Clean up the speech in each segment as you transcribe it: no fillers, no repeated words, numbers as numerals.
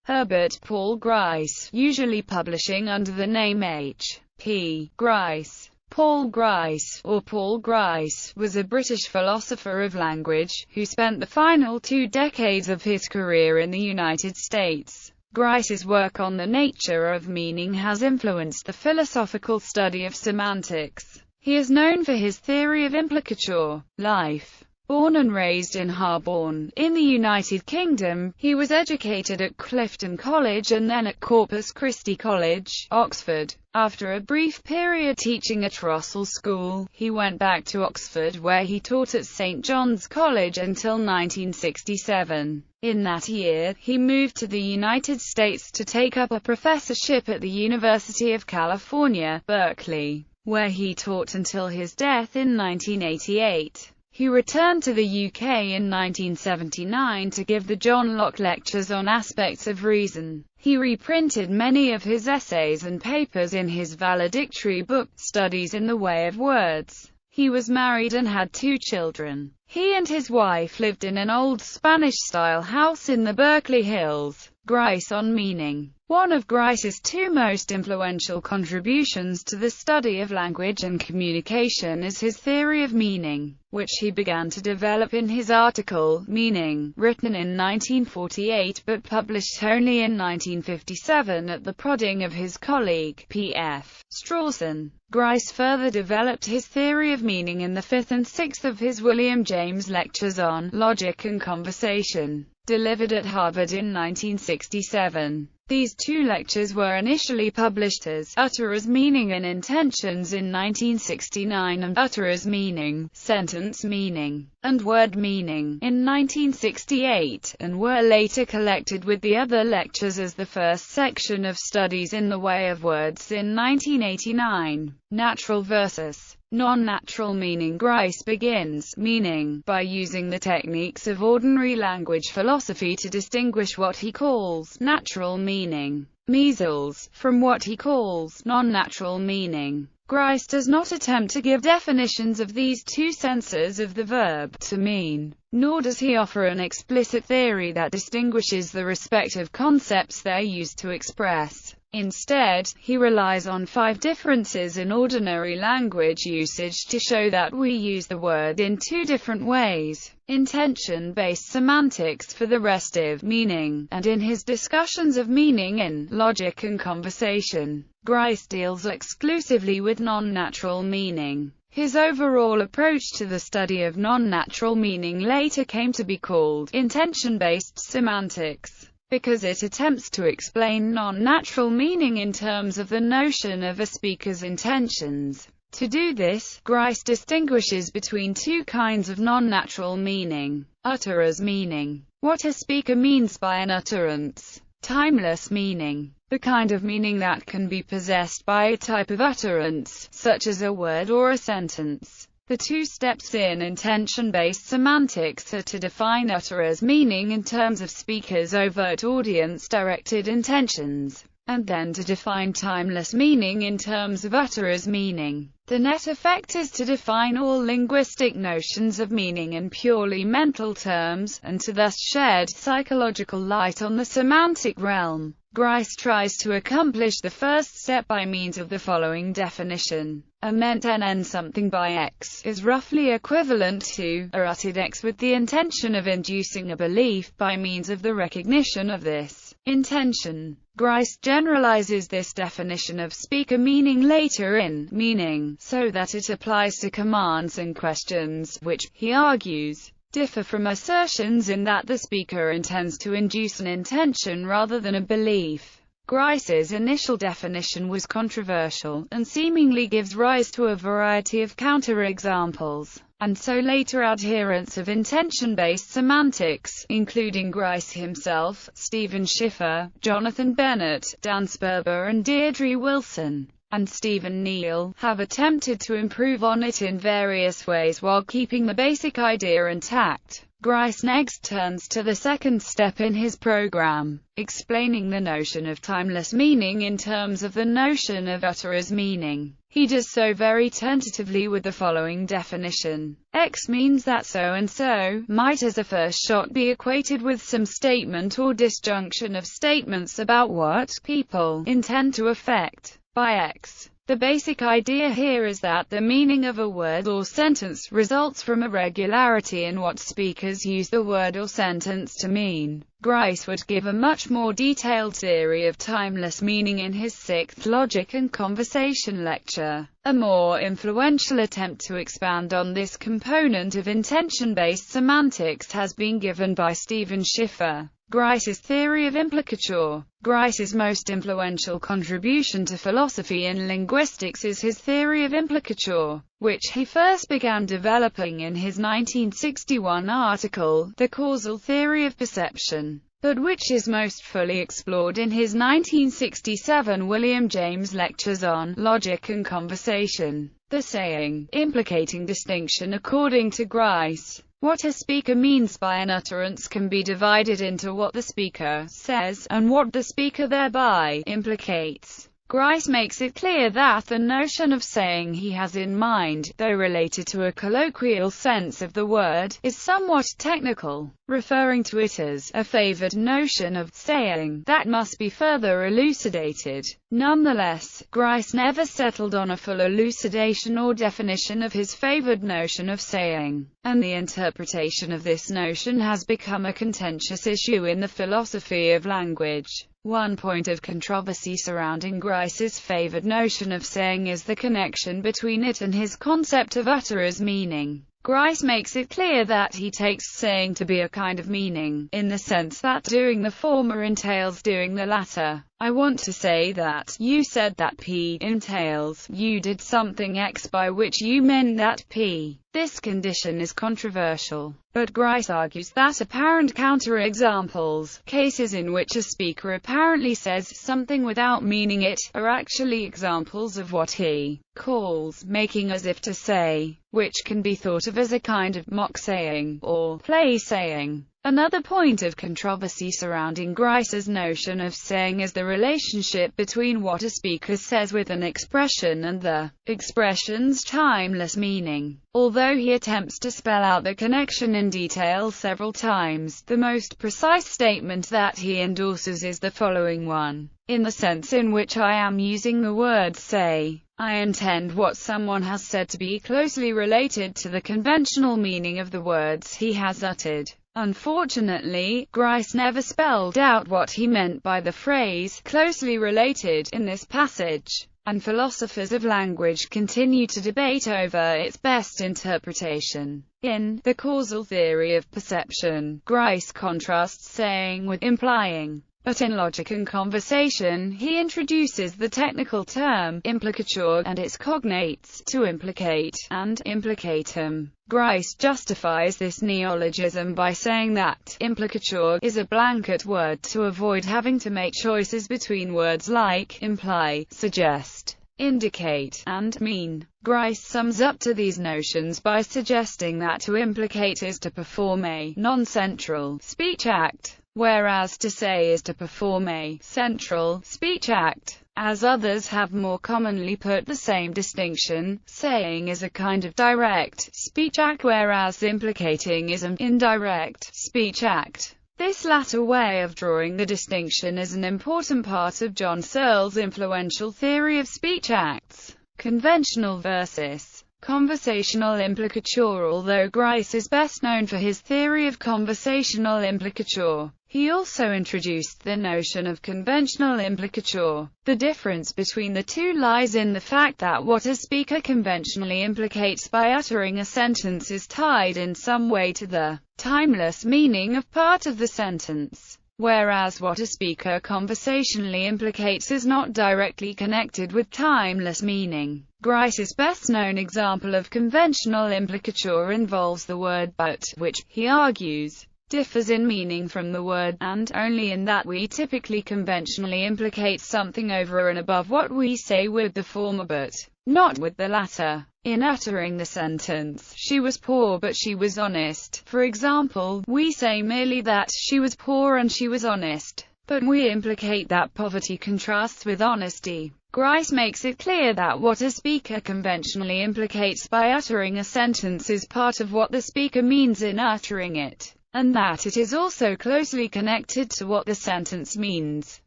Herbert Paul Grice, usually publishing under the name H.P. Grice. Paul Grice, or Paul Grice, was a British philosopher of language, who spent the final 2 decades of his career in the United States. Grice's work on the nature of meaning has influenced the philosophical study of semantics. He is known for his theory of implicature, life. Born and raised in Harborne, in the United Kingdom, he was educated at Clifton College and then at Corpus Christi College, Oxford. After a brief period teaching at Russell School, he went back to Oxford where he taught at St John's College until 1967. In that year, he moved to the United States to take up a professorship at the University of California, Berkeley, where he taught until his death in 1988. He returned to the UK in 1979 to give the John Locke Lectures on Aspects of Reason. He reprinted many of his essays and papers in his valedictory book, Studies in the Way of Words. He was married and had 2 children. He and his wife lived in an old Spanish-style house in the Berkeley Hills. Grice on meaning. One of Grice's 2 most influential contributions to the study of language and communication is his theory of meaning, which he began to develop in his article, Meaning, written in 1948 but published only in 1957 at the prodding of his colleague, P.F. Strawson. Grice further developed his theory of meaning in the 5th and 6th of his William James Lectures on Logic and Conversation, delivered at Harvard in 1967. These 2 lectures were initially published as Utter as Meaning and Intentions in 1969 and Utter as Meaning, Sentence Meaning, and Word Meaning in 1968, and were later collected with the other lectures as the first section of Studies in the Way of Words in 1989. Natural versus non-natural meaning. Grice begins meaning by using the techniques of ordinary language philosophy to distinguish what he calls natural meaning, measles, from what he calls non-natural meaning. Grice does not attempt to give definitions of these 2 senses of the verb to mean, nor does he offer an explicit theory that distinguishes the respective concepts they are used to express. Instead, he relies on 5 differences in ordinary language usage to show that we use the word in 2 different ways: intention-based semantics for the restive meaning, and in his discussions of meaning in Logic and Conversation. Grice deals exclusively with non-natural meaning. His overall approach to the study of non-natural meaning later came to be called intention-based semantics, because it attempts to explain non-natural meaning in terms of the notion of a speaker's intentions. To do this, Grice distinguishes between 2 kinds of non-natural meaning: utter as meaning, what a speaker means by an utterance; timeless meaning, the kind of meaning that can be possessed by a type of utterance, such as a word or a sentence. The 2 steps in intention-based semantics are to define utter as meaning in terms of speakers' overt audience-directed intentions, and then to define timeless meaning in terms of utter as meaning. The net effect is to define all linguistic notions of meaning in purely mental terms, and to thus shed psychological light on the semantic realm. Grice tries to accomplish the first step by means of the following definition. A meant n something by x is roughly equivalent to a uttered x with the intention of inducing a belief by means of the recognition of this intention. Grice generalizes this definition of speaker meaning later in Meaning, so that it applies to commands and questions, which, he argues, differ from assertions in that the speaker intends to induce an intention rather than a belief. Grice's initial definition was controversial, and seemingly gives rise to a variety of counterexamples, and so later adherents of intention-based semantics, including Grice himself, Stephen Schiffer, Jonathan Bennett, Dan Sperber and Deirdre Wilson, and Stephen Neal, have attempted to improve on it in various ways while keeping the basic idea intact. Grice next turns to the second step in his program, explaining the notion of timeless meaning in terms of the notion of utterer's meaning. He does so very tentatively with the following definition. X means that so-and-so might as a first shot be equated with some statement or disjunction of statements about what people intend to affect by X. The basic idea here is that the meaning of a word or sentence results from a regularity in what speakers use the word or sentence to mean. Grice would give a much more detailed theory of timeless meaning in his 6th Logic and Conversation lecture. A more influential attempt to expand on this component of intention-based semantics has been given by Stephen Schiffer. Grice's theory of implicature. Grice's most influential contribution to philosophy and linguistics is his theory of implicature, which he first began developing in his 1961 article, The Causal Theory of Perception, but which is most fully explored in his 1967 William James Lectures on Logic and Conversation. The saying, implicating distinction. According to Grice, what a speaker means by an utterance can be divided into what the speaker says, and what the speaker thereby implicates. Grice makes it clear that the notion of saying he has in mind, though related to a colloquial sense of the word, is somewhat technical, referring to it as a favored notion of saying that must be further elucidated. Nonetheless, Grice never settled on a full elucidation or definition of his favored notion of saying, and the interpretation of this notion has become a contentious issue in the philosophy of language. One point of controversy surrounding Grice's favored notion of saying is the connection between it and his concept of utterer's meaning. Grice makes it clear that he takes saying to be a kind of meaning, in the sense that doing the former entails doing the latter. I want to say that you said that P entails you did something X by which you meant that P. This condition is controversial, but Grice argues that apparent counterexamples, cases in which a speaker apparently says something without meaning it, are actually examples of what he calls making as if to say, which can be thought of as a kind of mock saying, or play saying. Another point of controversy surrounding Grice's notion of saying is the relationship between what a speaker says with an expression and the expression's timeless meaning. Although he attempts to spell out the connection in detail several times, the most precise statement that he endorses is the following one. In the sense in which I am using the word say, I intend what someone has said to be closely related to the conventional meaning of the words he has uttered. Unfortunately, Grice never spelled out what he meant by the phrase closely related in this passage, and philosophers of language continue to debate over its best interpretation. In The Causal Theory of Perception, Grice contrasts saying with implying. But in Logic and Conversation, he introduces the technical term implicature and its cognates, to implicate and implicatum. Grice justifies this neologism by saying that implicature is a blanket word to avoid having to make choices between words like imply, suggest, indicate, and mean. Grice sums up to these notions by suggesting that to implicate is to perform a non-central speech act, whereas to say is to perform a central speech act. As others have more commonly put the same distinction, saying is a kind of direct speech act, whereas implicating is an indirect speech act. This latter way of drawing the distinction is an important part of John Searle's influential theory of speech acts. Conventional versus conversational implicature. Although Grice is best known for his theory of conversational implicature, he also introduced the notion of conventional implicature. The difference between the two lies in the fact that what a speaker conventionally implicates by uttering a sentence is tied in some way to the timeless meaning of part of the sentence, whereas what a speaker conversationally implicates is not directly connected with timeless meaning. Grice's best-known example of conventional implicature involves the word but, which, he argues, differs in meaning from the word and only in that we typically conventionally implicate something over and above what we say with the former but not with the latter. In uttering the sentence, "She was poor but she was honest," for example, we say merely that she was poor and she was honest, but we implicate that poverty contrasts with honesty. Grice makes it clear that what a speaker conventionally implicates by uttering a sentence is part of what the speaker means in uttering it, and that it is also closely connected to what the sentence means.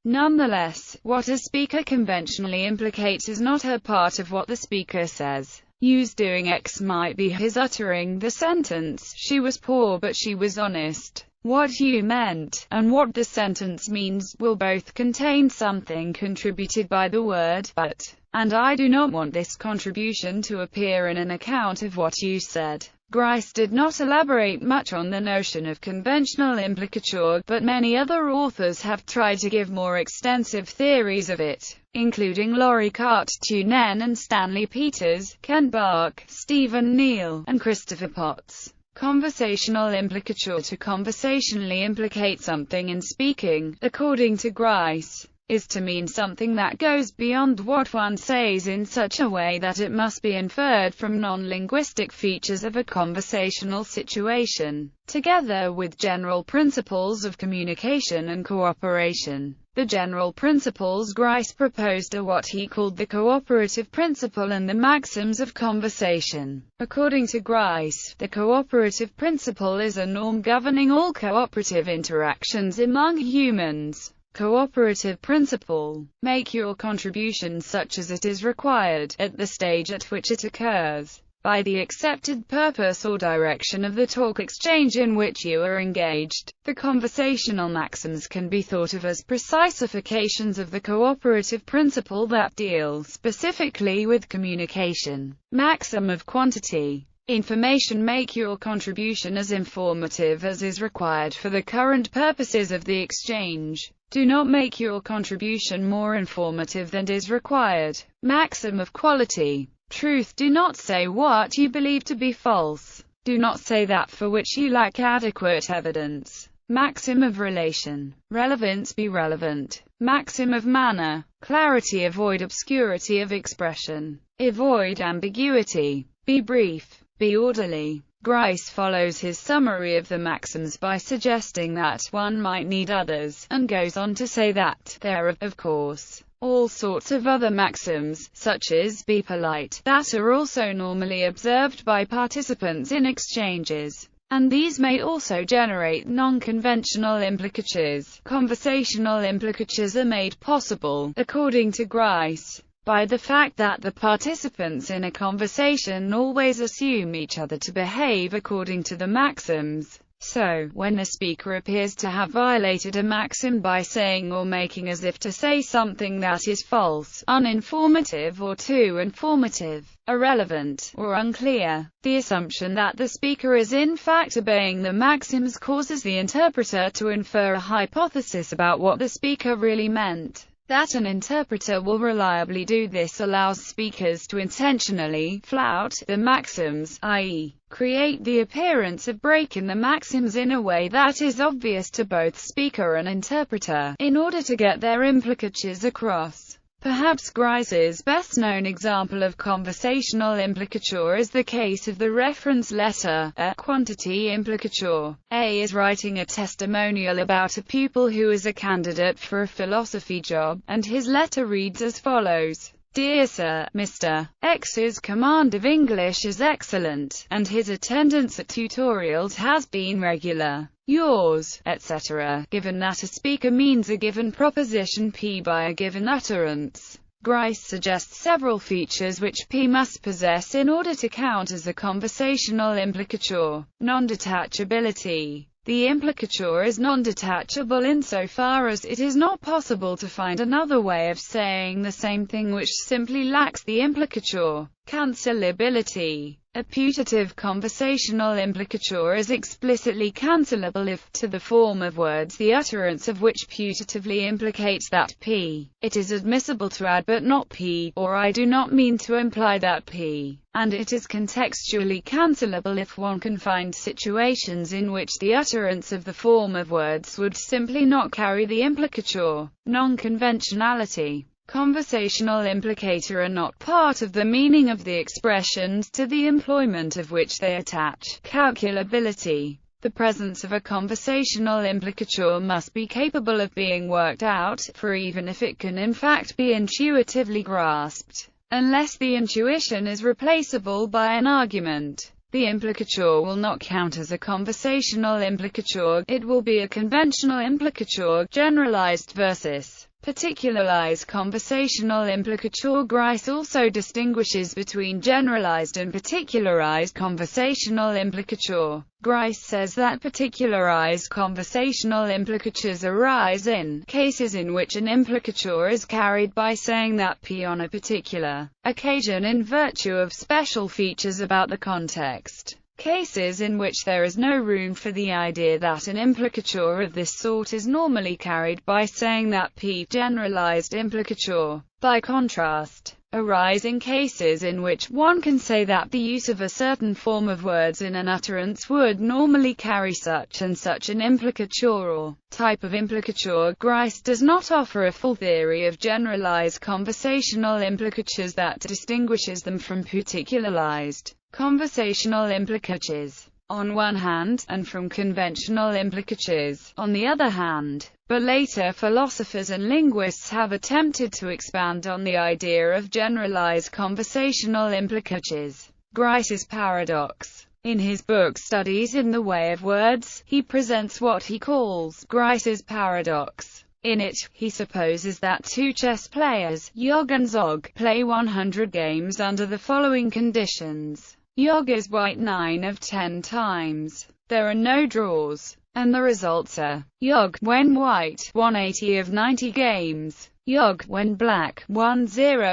Nonetheless, what a speaker conventionally implicates is not a part of what the speaker says. Use doing X might be his uttering the sentence, "She was poor but she was honest." What you meant, and what the sentence means, will both contain something contributed by the word "but," and I do not want this contribution to appear in an account of what you said. Grice did not elaborate much on the notion of conventional implicature, but many other authors have tried to give more extensive theories of it, including Laurie Carttunen and Stanley Peters, Ken Bark, Stephen Neal, and Christopher Potts. Conversational implicature: to conversationally implicate something in speaking, according to Grice, is to mean something that goes beyond what one says in such a way that it must be inferred from non-linguistic features of a conversational situation, together with general principles of communication and cooperation. The general principles Grice proposed are what he called the cooperative principle and the maxims of conversation. According to Grice, the cooperative principle is a norm governing all cooperative interactions among humans. Cooperative principle: make your contribution such as it is required, at the stage at which it occurs, by the accepted purpose or direction of the talk exchange in which you are engaged. The conversational maxims can be thought of as precisifications of the cooperative principle that deal specifically with communication. Maxim of quantity: information. Make your contribution as informative as is required for the current purposes of the exchange. Do not make your contribution more informative than is required. Maxim of quality: truth. Do not say what you believe to be false. Do not say that for which you lack adequate evidence. Maxim of relation: relevance. Be relevant. Maxim of manner: clarity. Avoid obscurity of expression. Avoid ambiguity. Be brief. Be orderly. Grice follows his summary of the maxims by suggesting that one might need others, and goes on to say that there are, of course, all sorts of other maxims, such as "be polite," that are also normally observed by participants in exchanges, and these may also generate non-conventional implicatures. Conversational implicatures are made possible, according to Grice, by the fact that the participants in a conversation always assume each other to behave according to the maxims. So, when a speaker appears to have violated a maxim by saying or making as if to say something that is false, uninformative or too informative, irrelevant, or unclear, the assumption that the speaker is in fact obeying the maxims causes the interpreter to infer a hypothesis about what the speaker really meant. That an interpreter will reliably do this allows speakers to intentionally flout the maxims, i.e., create the appearance of breaking the maxims in a way that is obvious to both speaker and interpreter, in order to get their implicatures across. Perhaps Grice's best-known example of conversational implicature is the case of the reference letter, a quantity implicature. A is writing a testimonial about a pupil who is a candidate for a philosophy job, and his letter reads as follows: "Dear Sir, Mr. X's command of English is excellent, and his attendance at tutorials has been regular. Yours, etc." Given that a speaker means a given proposition P by a given utterance, Grice suggests several features which P must possess in order to count as a conversational implicature. Non-detachability. The implicature is non-detachable insofar as it is not possible to find another way of saying the same thing which simply lacks the implicature. Cancelability. A putative conversational implicature is explicitly cancelable if, to the form of words the utterance of which putatively implicates that p. It is admissible to add but not p, or I do not mean to imply that p. And it is contextually cancelable if one can find situations in which the utterance of the form of words would simply not carry the implicature. Non-conventionality. Conversational implicator are not part of the meaning of the expressions to the employment of which they attach calculability. The presence of a conversational implicature must be capable of being worked out, for even if it can in fact be intuitively grasped, unless the intuition is replaceable by an argument, the implicature will not count as a conversational implicature, it will be a conventional implicature. Generalized versus particularized conversational implicature. Grice also distinguishes between generalized and particularized conversational implicature. Grice says that particularized conversational implicatures arise in cases in which an implicature is carried by saying that p on a particular occasion in virtue of special features about the context. Cases in which there is no room for the idea that an implicature of this sort is normally carried by saying that p. Generalized implicature, by contrast, arise in cases in which one can say that the use of a certain form of words in an utterance would normally carry such and such an implicature or type of implicature. Grice does not offer a full theory of generalized conversational implicatures that distinguishes them from particularized conversational implicatures, on one hand, and from conventional implicatures, on the other hand. But later philosophers and linguists have attempted to expand on the idea of generalized conversational implicatures. Grice's paradox. In his book Studies in the Way of Words, he presents what he calls Grice's paradox. In it, he supposes that two chess players, Yog and Zog, play 100 games under the following conditions. Yog is white 9 of 10 times. There are no draws. And the results are: Yog, when white, 180 of 90 games. Yog, when black, 10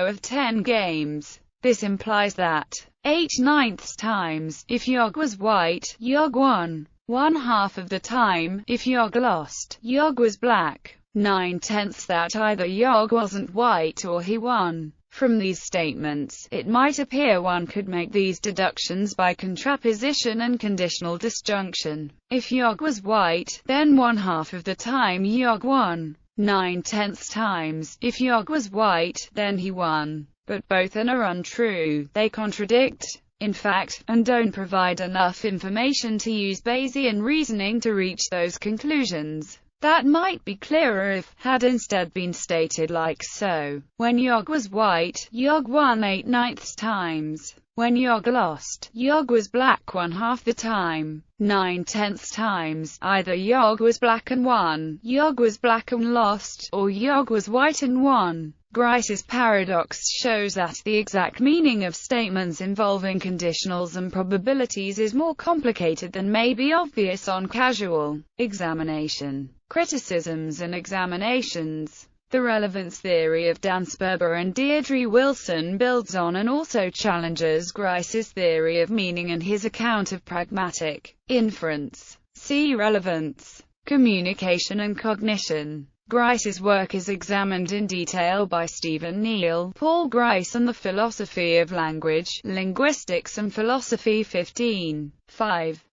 of 10 games. This implies that 8/9 times, if Yog was white, Yog won. 1/2 of the time, if Yog lost, Yog was black. 9/10 that either Yog wasn't white or he won. From these statements, it might appear one could make these deductions by contraposition and conditional disjunction. If Yog was white, then 1/2 of the time Yog won. 9/10 times, if Yog was white, then he won. But both are untrue, they contradict, in fact, and don't provide enough information to use Bayesian reasoning to reach those conclusions. That might be clearer if had instead been stated like so: when Yog was white, Yog won 8/9 times. When Yog lost, Yog was black 1/2 the time. 9/10 times, either Yog was black and won, Yog was black and lost, or Yog was white and won. Grice's paradox shows that the exact meaning of statements involving conditionals and probabilities is more complicated than may be obvious on casual examination. Criticisms and examinations. The relevance theory of Dan Sperber and Deirdre Wilson builds on and also challenges Grice's theory of meaning and his account of pragmatic inference. See relevance, communication and cognition. Grice's work is examined in detail by Stephen Neal, Paul Grice and the Philosophy of Language, Linguistics and Philosophy 15. 5.